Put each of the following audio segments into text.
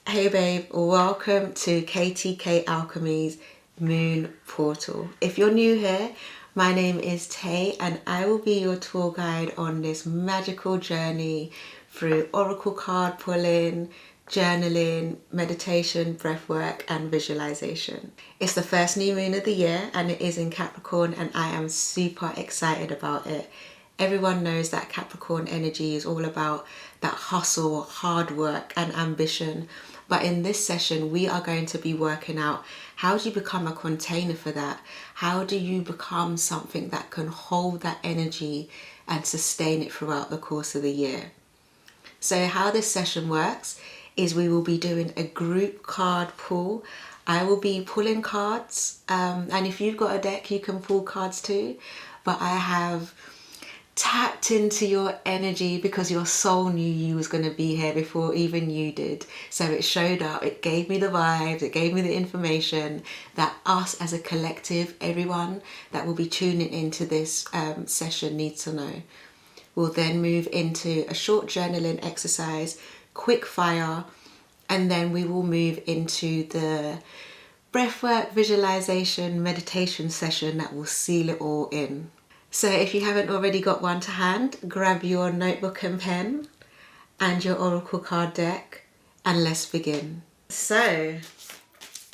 Hey babe, welcome to KTK Alchemy's Moon Portal. If you're new here, my name is Tay and I will be your tour guide on this magical journey through oracle card pulling, journaling, meditation, breathwork and visualization. It's the first new moon of the year and it is in Capricorn and I am super excited about it. Everyone knows that Capricorn energy is all about that hustle, hard work and ambition. But in this session, we are going to be working out how do you become a container for that? How do you become something that can hold that energy and sustain it throughout the course of the year? So how this session works is we will be doing a group card pull. I will be pulling cards, and if you've got a deck, you can pull cards too. But I have tapped into your energy because your soul knew you was going to be here before even you did. So it showed up, it gave me the vibes, it gave me the information that us as a collective, everyone that will be tuning into this session needs to know. We'll then move into a short journaling exercise, quick fire, and then we will move into the breathwork, visualization, meditation session that will seal it all in. So if you haven't already got one to hand, grab your notebook and pen and your oracle card deck and let's begin. So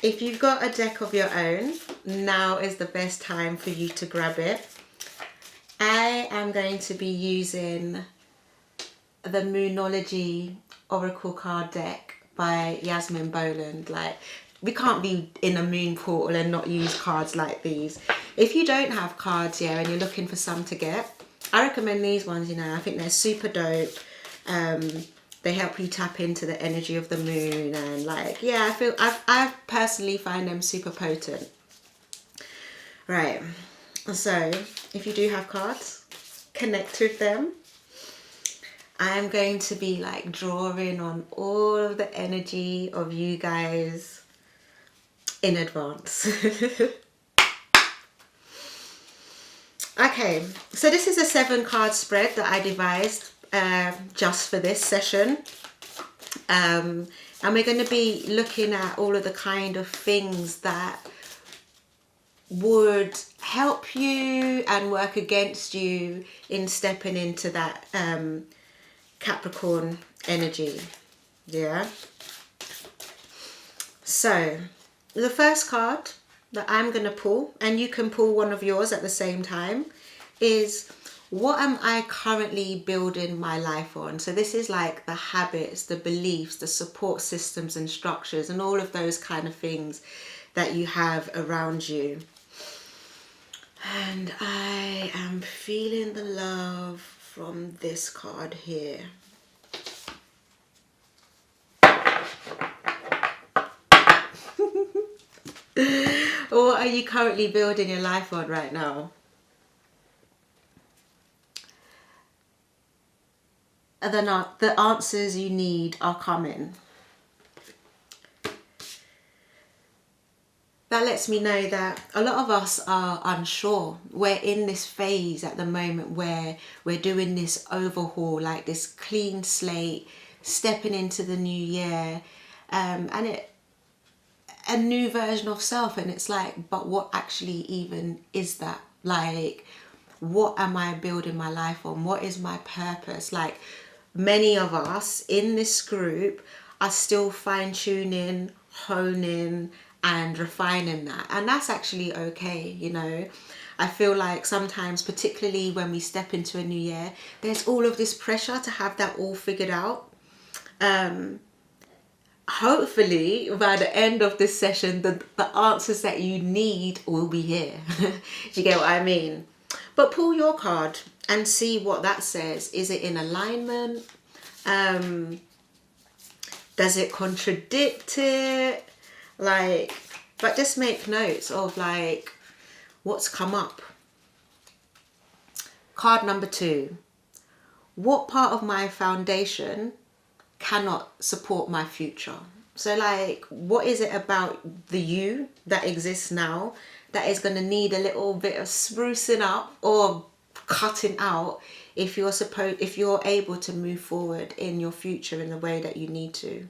if you've got a deck of your own, now is the best time for you to grab it. I am going to be using the Moonology Oracle card deck by Yasmin Boland. Like, we can't be in a moon portal and not use cards like these. If you don't have cards here and you're looking for some to get, I recommend these ones. You know, I think they're super dope. They help you tap into the energy of the moon, and like, yeah, I personally find them super potent. Right, so if you do have cards, connect with them. I am going to be like drawing on all of the energy of you guys in advance. Okay, so this is a 7-card spread that I devised just for this session. And we're going to be looking at all of the kind of things that would help you and work against you in stepping into that Capricorn energy. Yeah. So the first card that I'm going to pull, and you can pull one of yours at the same time, is what am I currently building my life on? So this is like the habits, the beliefs, the support systems and structures and all of those kind of things that you have around you. And I am feeling the love from this card here. What are you currently building your life on right now? The answers you need are coming. That lets me know that a lot of us are unsure. We're in this phase at the moment where we're doing this overhaul, like this clean slate, stepping into the new year, and a new version of self. And it's like, but what actually even is that? Like, what am I building my life on? What is my purpose? Like, many of us in this group are still fine-tuning, honing and refining that, and that's actually okay. You know, I feel like sometimes, particularly when we step into a new year, there's all of this pressure to have that all figured out. Hopefully by the end of this session, the answers that you need will be here. Do you get what I mean? But pull your card and see what that says. Is it in alignment? Does it contradict it? Like, but just make notes of like what's come up. Card number 2. What part of my foundation cannot support my future? So like, what is it about the you that exists now that is going to need a little bit of sprucing up or cutting out if you're able to move forward in your future in the way that you need to?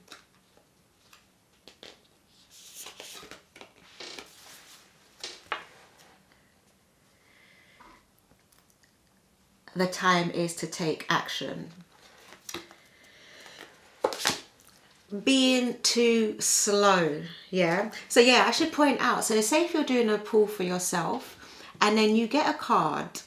the time is to take action. Being too slow, yeah. So yeah, I should point out, so say if you're doing a pull for yourself and then you get a card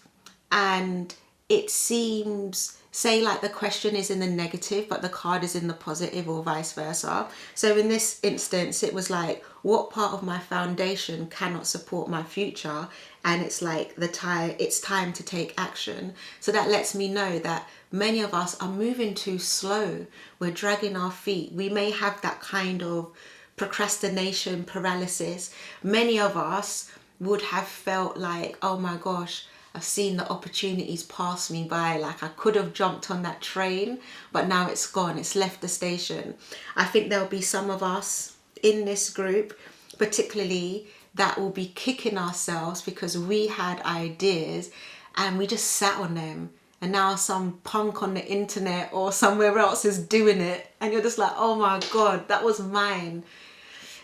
and it seems, say like the question is in the negative but the card is in the positive, or vice versa. So in this instance it was like, what part of my foundation cannot support my future? And it's like it's time to take action. So that lets me know that many of us are moving too slow. We're dragging our feet. We may have that kind of procrastination paralysis. Many of us would have felt like, oh my gosh, I've seen the opportunities pass me by, like I could have jumped on that train, but now it's gone, it's left the station. I think there'll be some of us in this group, particularly, that will be kicking ourselves because we had ideas and we just sat on them, and now some punk on the internet or somewhere else is doing it, and you're just like, oh my God, that was mine.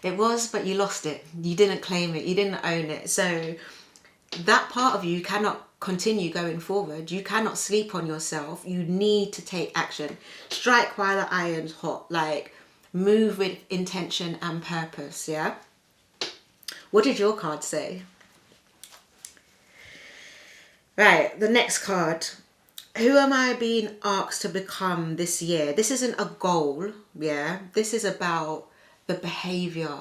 It was, but you lost it. You didn't claim it. You didn't own it. So that part of you cannot continue going forward. You cannot sleep on yourself. You need to take action. Strike while the iron's hot. Like, move with intention and purpose, yeah? What did your card say? Right, the next card. Who am I being asked to become this year? This isn't a goal, yeah? This is about the behavior,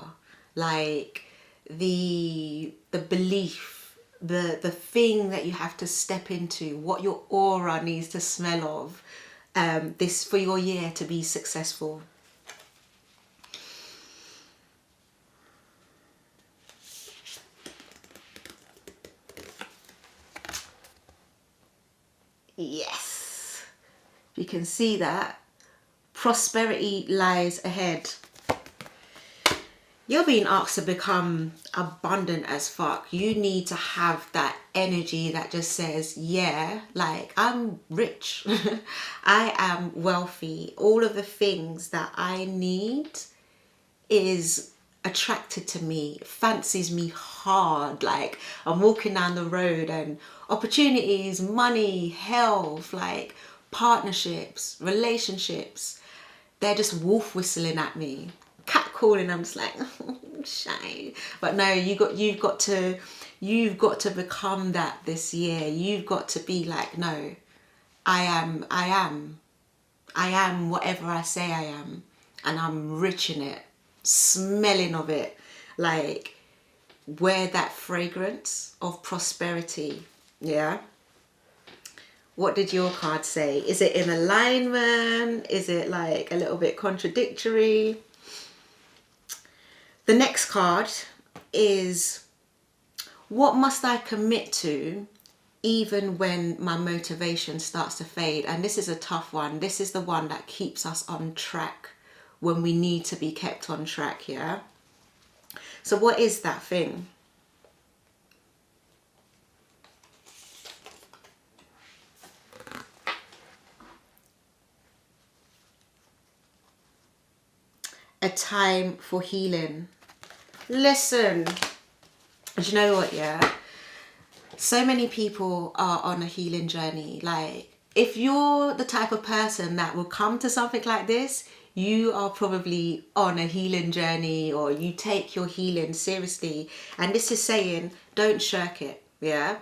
like the belief, the thing that you have to step into, what your aura needs to smell of, this for your year to be successful. Yes, you can see that prosperity lies ahead. You're being asked to become abundant as fuck. You need to have that energy that just says, yeah, like I'm rich. I am wealthy. All of the things that I need is attracted to me, fancies me hard. Like I'm walking down the road and opportunities, money, health, like partnerships, relationships, they're just wolf whistling at me, cat calling. I'm just like, oh, shy. But no, you've got to become that this year. You've got to be like, no, I am whatever I say I am, and I'm rich in it, smelling of it, like wear that fragrance of prosperity, yeah? What did your card say? Is it in alignment? Is it like a little bit contradictory? The next card is, what must I commit to even when my motivation starts to fade? And this is a tough one. This is the one that keeps us on track when we need to be kept on track, yeah? So what is that thing? A time for healing. Listen, do you know what, yeah? So many people are on a healing journey. Like, if you're the type of person that will come to something like this, you are probably on a healing journey, or you take your healing seriously. And this is saying, don't shirk it, yeah?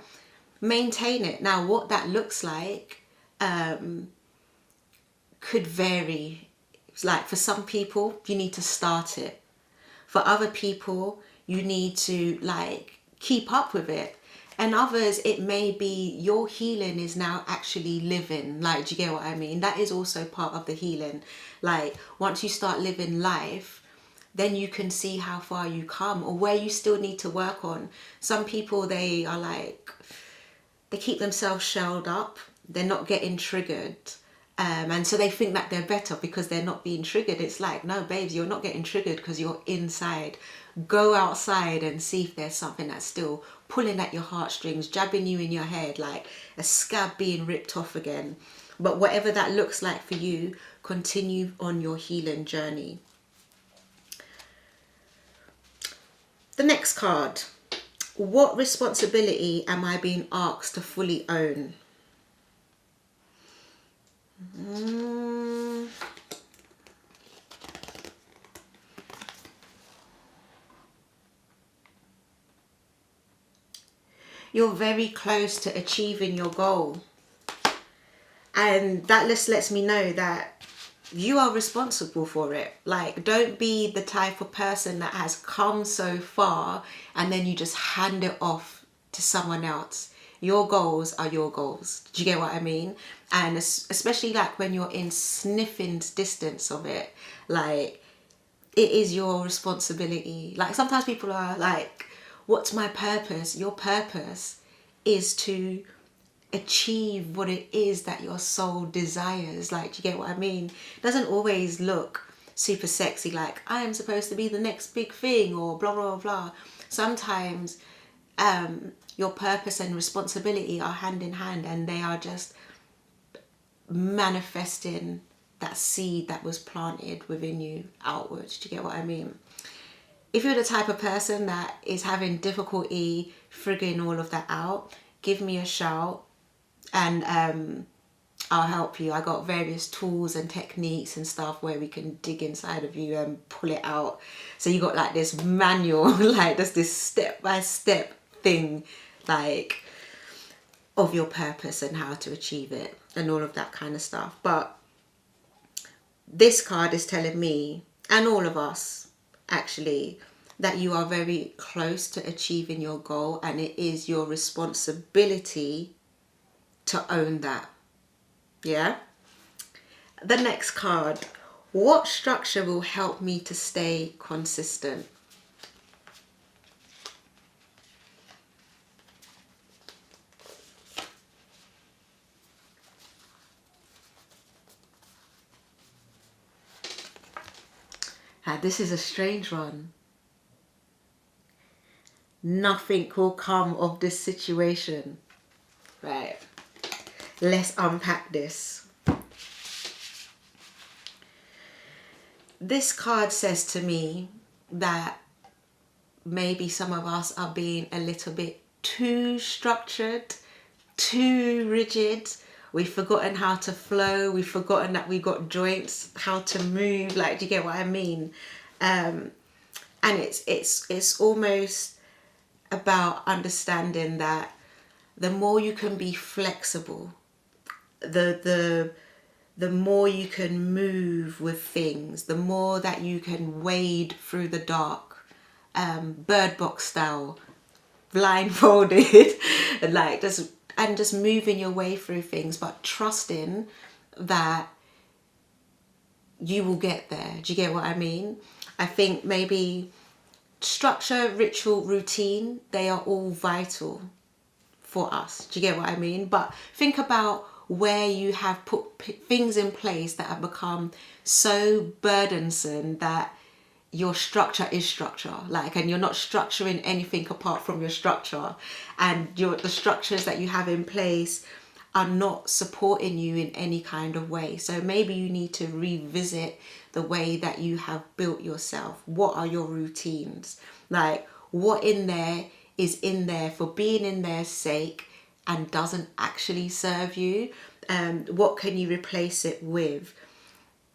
Maintain it. Now, what that looks like could vary. Like for some people, you need to start it. For other people, you need to like keep up with it. And others, it may be your healing is now actually living. Like, do you get what I mean? That is also part of the healing. Like, once you start living life, then you can see how far you come or where you still need to work on. Some people, they are like, they keep themselves shelled up. They're not getting triggered. And so they think that they're better because they're not being triggered. It's like, no, babes, you're not getting triggered because you're inside. Go outside and see if there's something that's still pulling at your heartstrings, jabbing you in your head, like a scab being ripped off again. But whatever that looks like for you, continue on your healing journey. The next card. What responsibility am I being asked to fully own? You're very close to achieving your goal. And that lets me know that you are responsible for it. Like, don't be the type of person that has come so far and then you just hand it off to someone else. Your goals are your goals. Do you get what I mean? And especially like when you're in sniffing distance of it, like, it is your responsibility. Like, sometimes people are like, what's my purpose? Your purpose is to achieve what it is that your soul desires. Like, do you get what I mean? It doesn't always look super sexy, like I am supposed to be the next big thing or blah blah blah. Sometimes your purpose and responsibility are hand in hand, and they are just manifesting that seed that was planted within you outwards. Do you get what I mean? If you're the type of person that is having difficulty figuring all of that out, give me a shout and I'll help you. I got various tools and techniques and stuff where we can dig inside of you and pull it out. So you got like this manual, like there's this step-by-step thing, like, of your purpose and how to achieve it and all of that kind of stuff. But this card is telling me, and all of us actually, that you are very close to achieving your goal, and it is your responsibility to own that. Yeah. The next card. What structure will help me to stay consistent? This is a strange one. Nothing will come of this situation. Right. Let's unpack this. This card says to me that maybe some of us are being a little bit too structured, too rigid. We've forgotten how to flow. We've forgotten that we've got joints, how to move. Like, do you get what I mean? And it's almost about understanding that the more you can be flexible, the more you can move with things, the more that you can wade through the dark, bird box style, blindfolded, and like just moving your way through things, but trusting that you will get there. Do you get what I mean? I think maybe structure, ritual, routine, they are all vital for us. Do you get what I mean? But think about where you have put things in place that have become so burdensome that your structure is structure, like, and you're not structuring anything apart from your structure, and the structures that you have in place are not supporting you in any kind of way. So maybe you need to revisit the way that you have built yourself. What are your routines? Like, what in there is in there for being in their sake and doesn't actually serve you? What can you replace it with?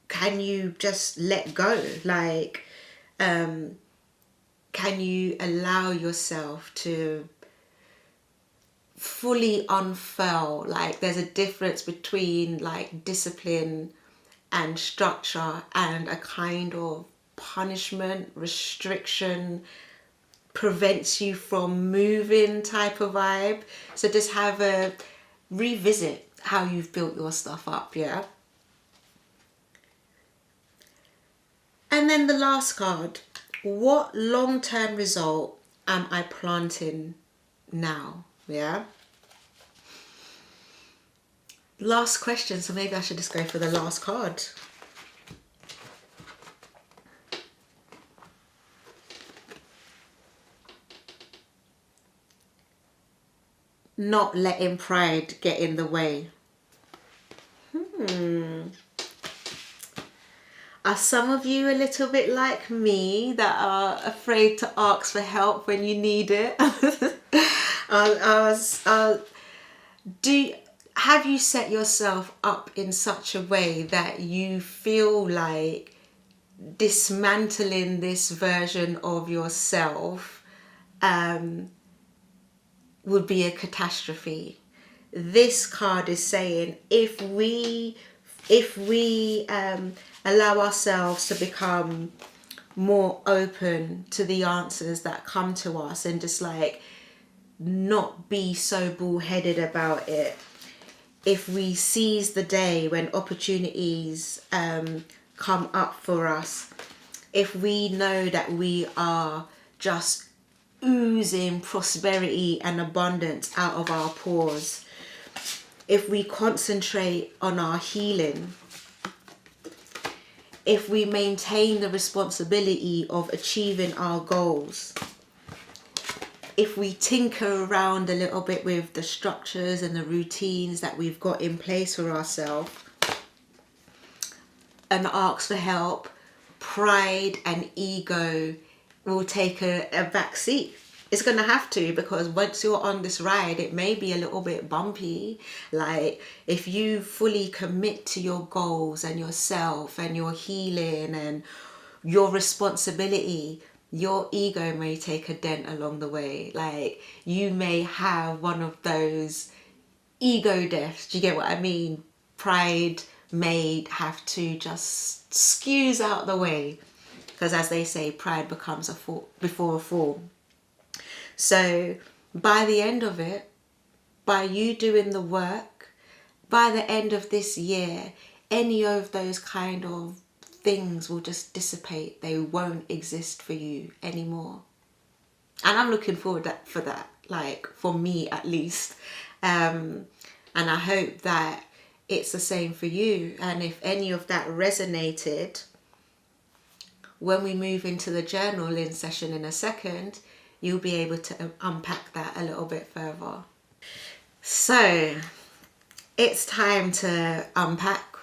Can you just let go? Like, can you allow yourself to fully unfurl? Like, there's a difference between like discipline and structure and a kind of punishment, restriction, prevents you from moving type of vibe. So just have a revisit how you've built your stuff up. Yeah. And then the last card, what long-term result am I planting now? Yeah. Last question, so maybe I should just go for the last card. Not letting pride get in the way. Are some of you a little bit like me that are afraid to ask for help when you need it? have you set yourself up in such a way that you feel like dismantling this version of yourself would be a catastrophe? This card is saying if we allow ourselves to become more open to the answers that come to us and just like not be so bullheaded about it, if we seize the day when opportunities come up for us, if we know that we are just oozing prosperity and abundance out of our pores, if we concentrate on our healing, if we maintain the responsibility of achieving our goals, if we tinker around a little bit with the structures and the routines that we've got in place for ourselves and ask for help, pride and ego will take a back seat. It's going to have to, because once you're on this ride, it may be a little bit bumpy. Like, if you fully commit to your goals and yourself and your healing and your responsibility, your ego may take a dent along the way. Like, you may have one of those ego deaths. Do you get what I mean? Pride may have to just skews out the way, because as they say, pride becomes a fall before a fall. So by the end of it, by you doing the work, by the end of this year, any of those kind of things will just dissipate. They won't exist for you anymore. And I'm looking forward for that, like for me at least. And I hope that it's the same for you. And if any of that resonated, when we move into the journaling session in a second, you'll be able to unpack that a little bit further. So it's time to unpack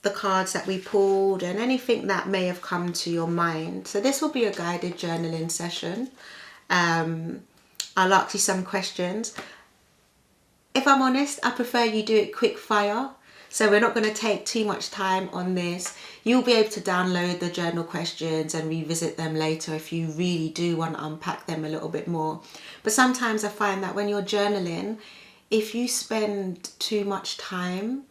the cards that we pulled and anything that may have come to your mind. So this will be a guided journaling session. I'll ask you some questions. If I'm honest, I prefer you do it quick fire. So we're not going to take too much time on this. You'll be able to download the journal questions and revisit them later if you really do want to unpack them a little bit more. But sometimes I find that when you're journaling, if you spend too much time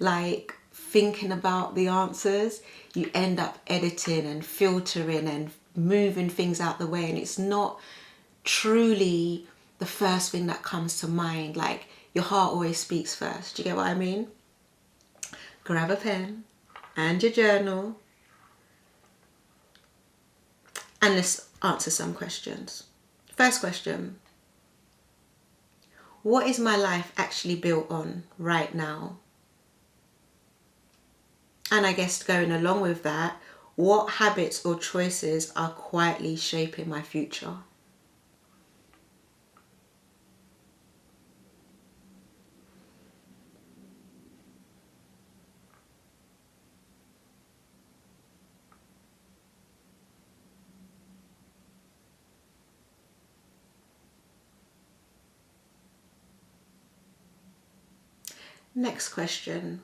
like thinking about the answers, you end up editing and filtering and moving things out the way, and it's not truly the first thing that comes to mind. Like, your heart always speaks first. Do you get what I mean? Grab a pen and your journal and let's answer some questions. First question: what is my life actually built on right now? And I guess going along with that, what habits or choices are quietly shaping my future? Next question: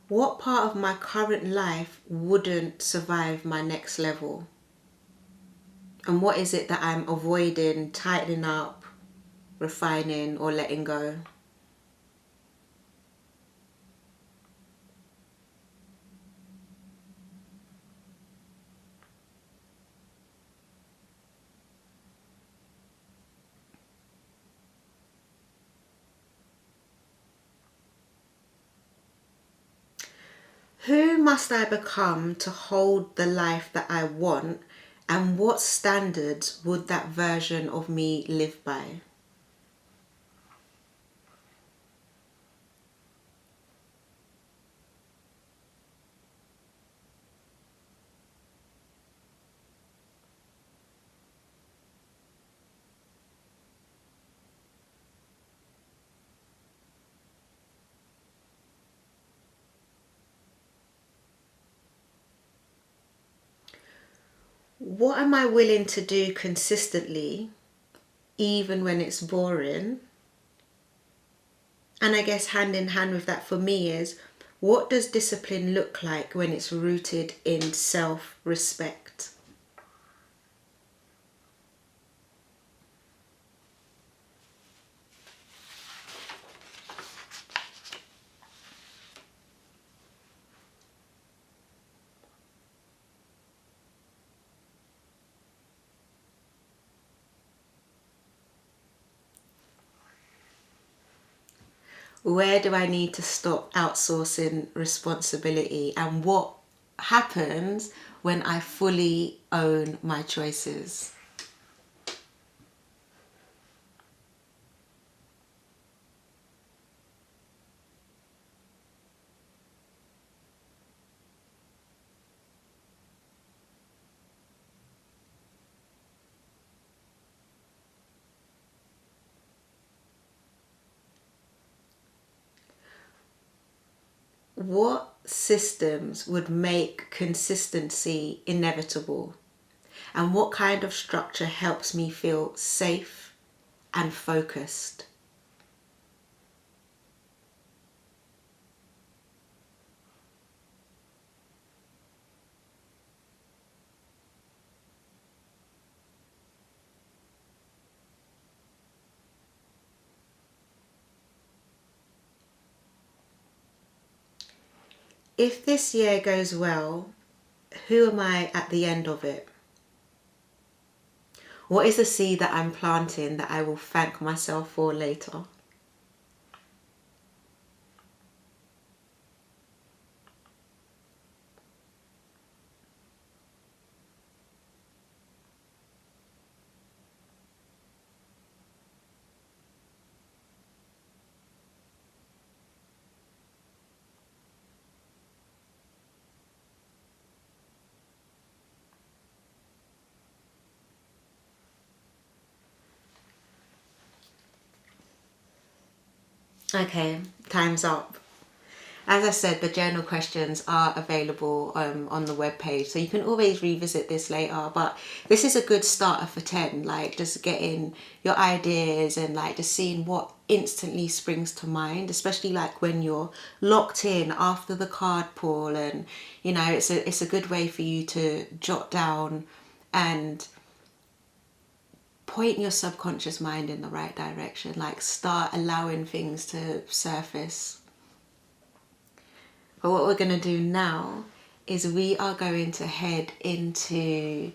what part of my current life wouldn't survive my next level? And what is it that I'm avoiding, tightening up, refining, or letting go? Who must I become to hold the life that I want, and what standards would that version of me live by? What am I willing to do consistently, even when it's boring? And I guess hand in hand with that for me is, what does discipline look like when it's rooted in self-respect? Where do I need to stop outsourcing responsibility, and what happens when I fully own my choices? What systems would make consistency inevitable? And what kind of structure helps me feel safe and focused? If this year goes well, who am I at the end of it? What is the seed that I'm planting that I will thank myself for later? Okay, time's up. As I said, the journal questions are available on the webpage, so you can always revisit this later. But this is a good starter for 10, like just getting your ideas and like just seeing what instantly springs to mind, especially like when you're locked in after the card pull, and you know it's a good way for you to jot down and point your subconscious mind in the right direction, like start allowing things to surface. But what we're going to do now is we are going to head into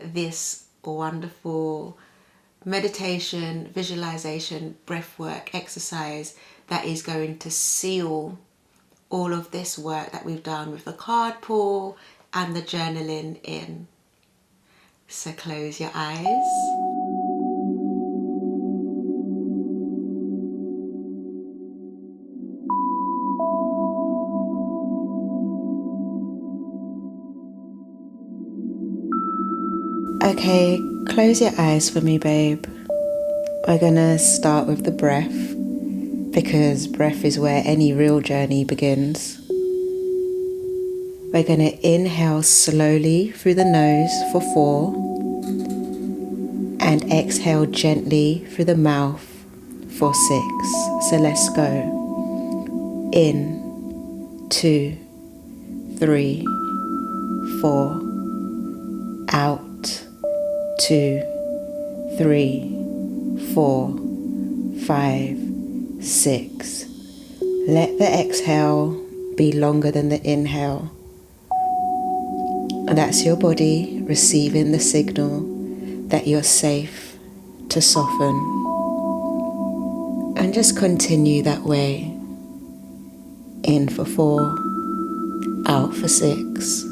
this wonderful meditation, visualization, breathwork exercise that is going to seal all of this work that we've done with the card pull and the journaling in. So close your eyes. Okay, close your eyes for me, babe. We're gonna start with the breath, because breath is where any real journey begins. We're gonna inhale slowly through the nose for 4 and exhale gently through the mouth for 6. So let's go. In, 2, 3, 4. Out, 2, 3, 4, 5, 6. Let the exhale be longer than the inhale. And that's your body receiving the signal that you're safe to soften. And just continue that way. In for 4, out for 6.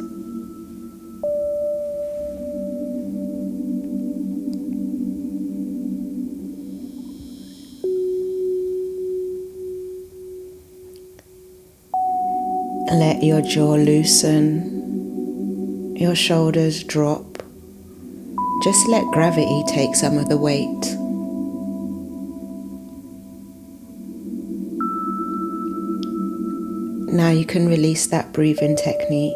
Let your jaw loosen, your shoulders drop. Just let gravity take some of the weight. Now you can release that breathing technique.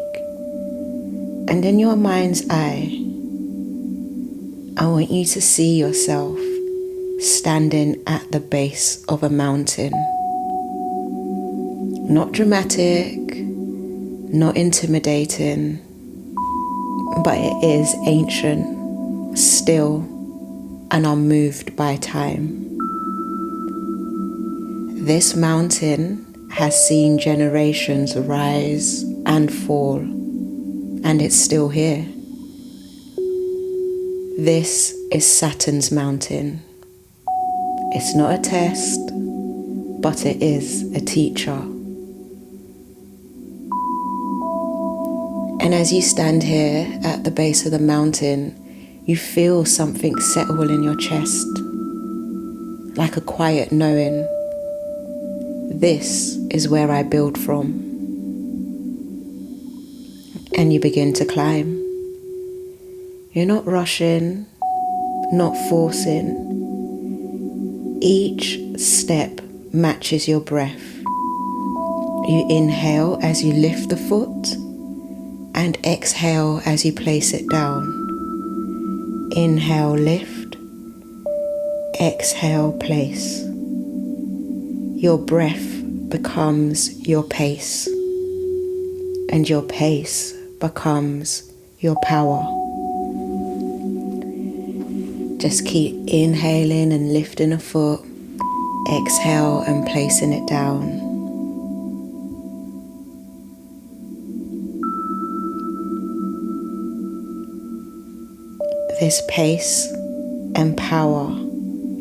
And in your mind's eye, I want you to see yourself standing at the base of a mountain. Not dramatic, not intimidating, but it is ancient, still, and unmoved by time. This mountain has seen generations rise and fall, and it's still here. This is Saturn's mountain. It's not a test, but it is a teacher. And as you stand here at the base of the mountain, you feel something settle in your chest, like a quiet knowing. This is where I build from. And you begin to climb. You're not rushing, not forcing. Each step matches your breath. You inhale as you lift the foot, and exhale as you place it down. Inhale, lift. Exhale, place. Your breath becomes your pace, and your pace becomes your power. Just keep inhaling and lifting a foot, exhale and placing it down. This pace and power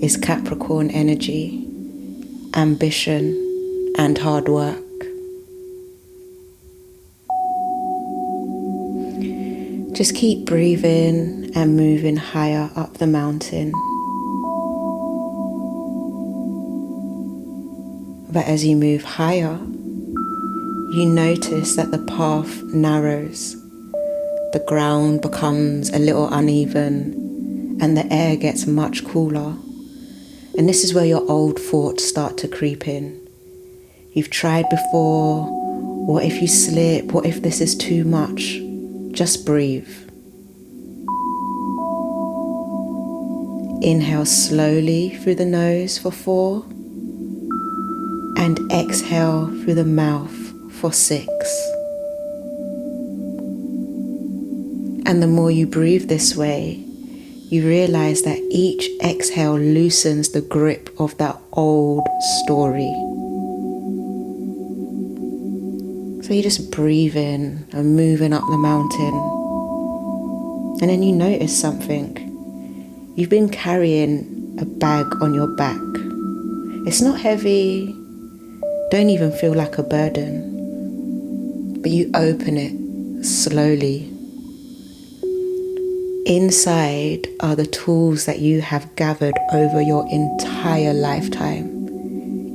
is Capricorn energy, ambition and hard work. Just keep breathing and moving higher up the mountain. But as you move higher, you notice that the path narrows. The ground becomes a little uneven and the air gets much cooler. And this is where your old thoughts start to creep in. You've tried before. What if you slip? What if this is too much? Just breathe. Inhale slowly through the nose for 4 and exhale through the mouth for 6. And the more you breathe this way, you realize that each exhale loosens the grip of that old story. So you just breathe in and moving up the mountain. And then you notice something. You've been carrying a bag on your back. It's not heavy, don't even feel like a burden. But you open it slowly. Inside are the tools that you have gathered over your entire lifetime.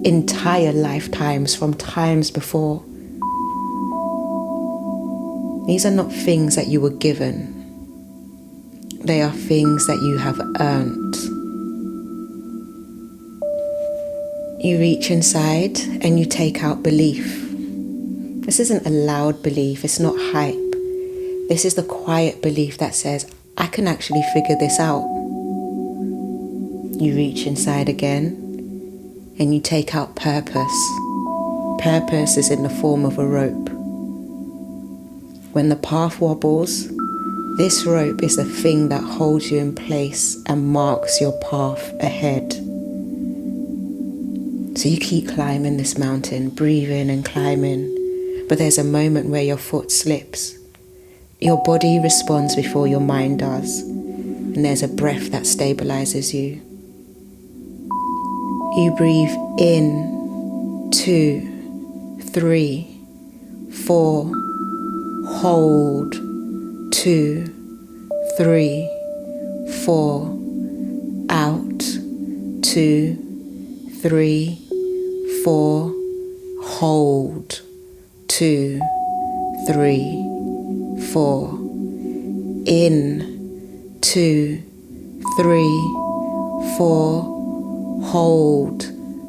Entire lifetimes from times before. These are not things that you were given. They are things that you have earned. You reach inside and you take out belief. This isn't a loud belief, it's not hype. This is the quiet belief that says, I can actually figure this out. You reach inside again and you take out purpose. Purpose is in the form of a rope. When the path wobbles, this rope is the thing that holds you in place and marks your path ahead. So you keep climbing this mountain, breathing and climbing, but there's a moment where your foot slips. Your body responds before your mind does, and there's a breath that stabilizes you. You breathe in, 2, 3, 4, hold, 2, 3, 4, out, 2, 3, 4, hold, 2, 3, 4, in, 2, 3, 4, hold,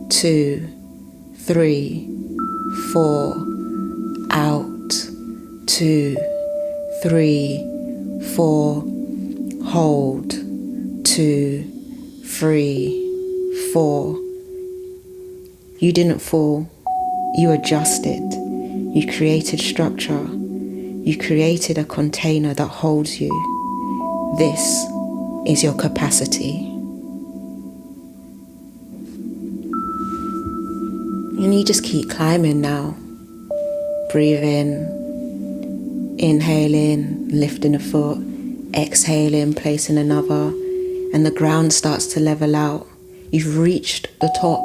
2, 3, 4, out, 2, 3, 4, hold, 2, 3, 4. You didn't fall, You adjusted. You created structure. You created a container that holds you. This is your capacity. And you just keep climbing now. Breathe in, inhaling, lifting a foot, exhaling, placing another, and the ground starts to level out. You've reached the top.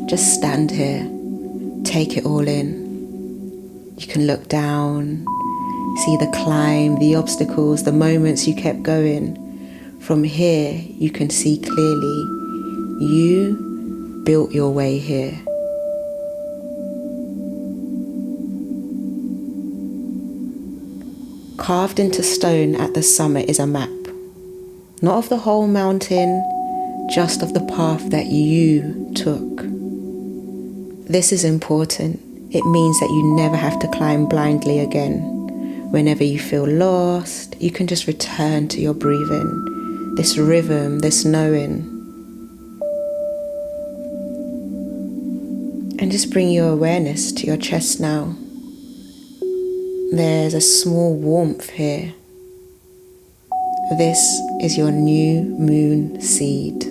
Just stand here, take it all in. You can look down, see the climb, the obstacles, the moments you kept going. From here, you can see clearly, you built your way here. Carved into stone at the summit is a map, not of the whole mountain, just of the path that you took. This is important. It means that you never have to climb blindly again. Whenever you feel lost, you can just return to your breathing, this rhythm, this knowing. And just bring your awareness to your chest now. There's a small warmth here. This is your new moon seed.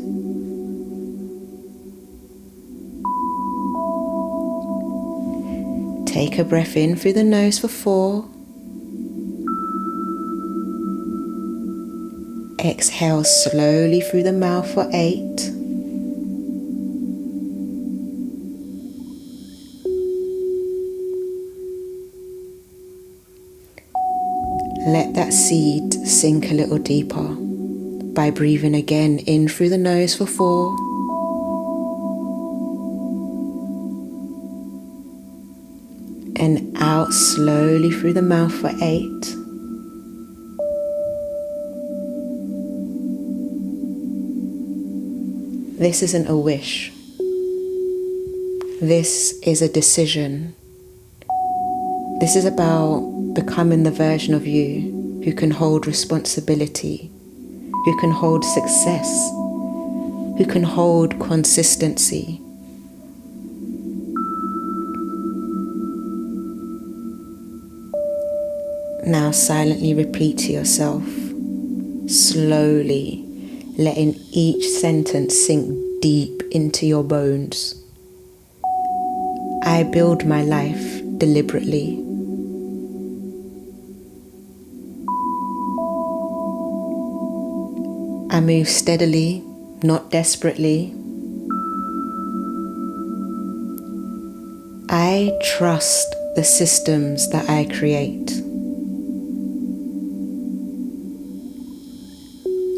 Take a breath in through the nose for 4. Exhale slowly through the mouth for 8. Let that seed sink a little deeper by breathing again in through the nose for 4. And out slowly through the mouth for 8. This isn't a wish. This is a decision. This is about becoming the version of you who can hold responsibility, who can hold success, who can hold consistency. Now silently repeat to yourself, slowly letting each sentence sink deep into your bones. I build my life deliberately. I move steadily, not desperately. I trust the systems that I create.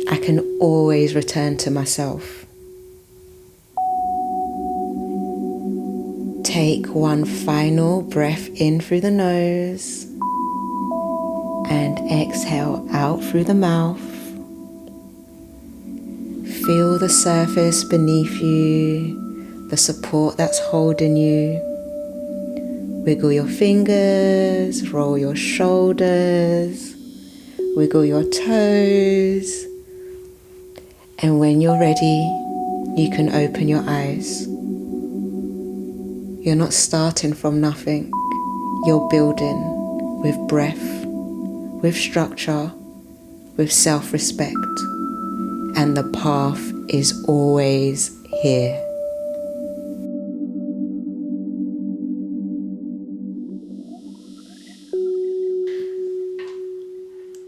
I can always return to myself. Take one final breath in through the nose and exhale out through the mouth. Feel the surface beneath you, the support that's holding you. Wiggle your fingers, roll your shoulders, wiggle your toes. And when you're ready, you can open your eyes. You're not starting from nothing. You're building with breath, with structure, with self-respect. And the path is always here.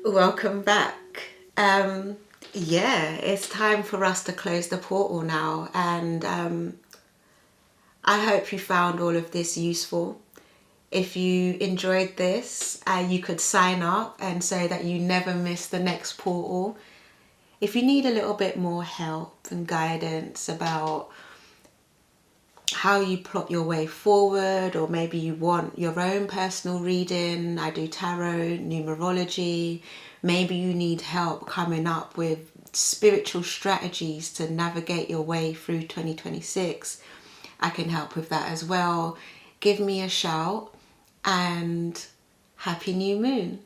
Welcome back. It's time for us to close the portal now, and I hope you found all of this useful. If you enjoyed this, you could sign up and so that you never miss the next portal. If you need a little bit more help and guidance about how you plot your way forward, or maybe you want your own personal reading, I do tarot, numerology, maybe you need help coming up with spiritual strategies to navigate your way through 2026, I can help with that as well. Give me a shout, and happy new moon.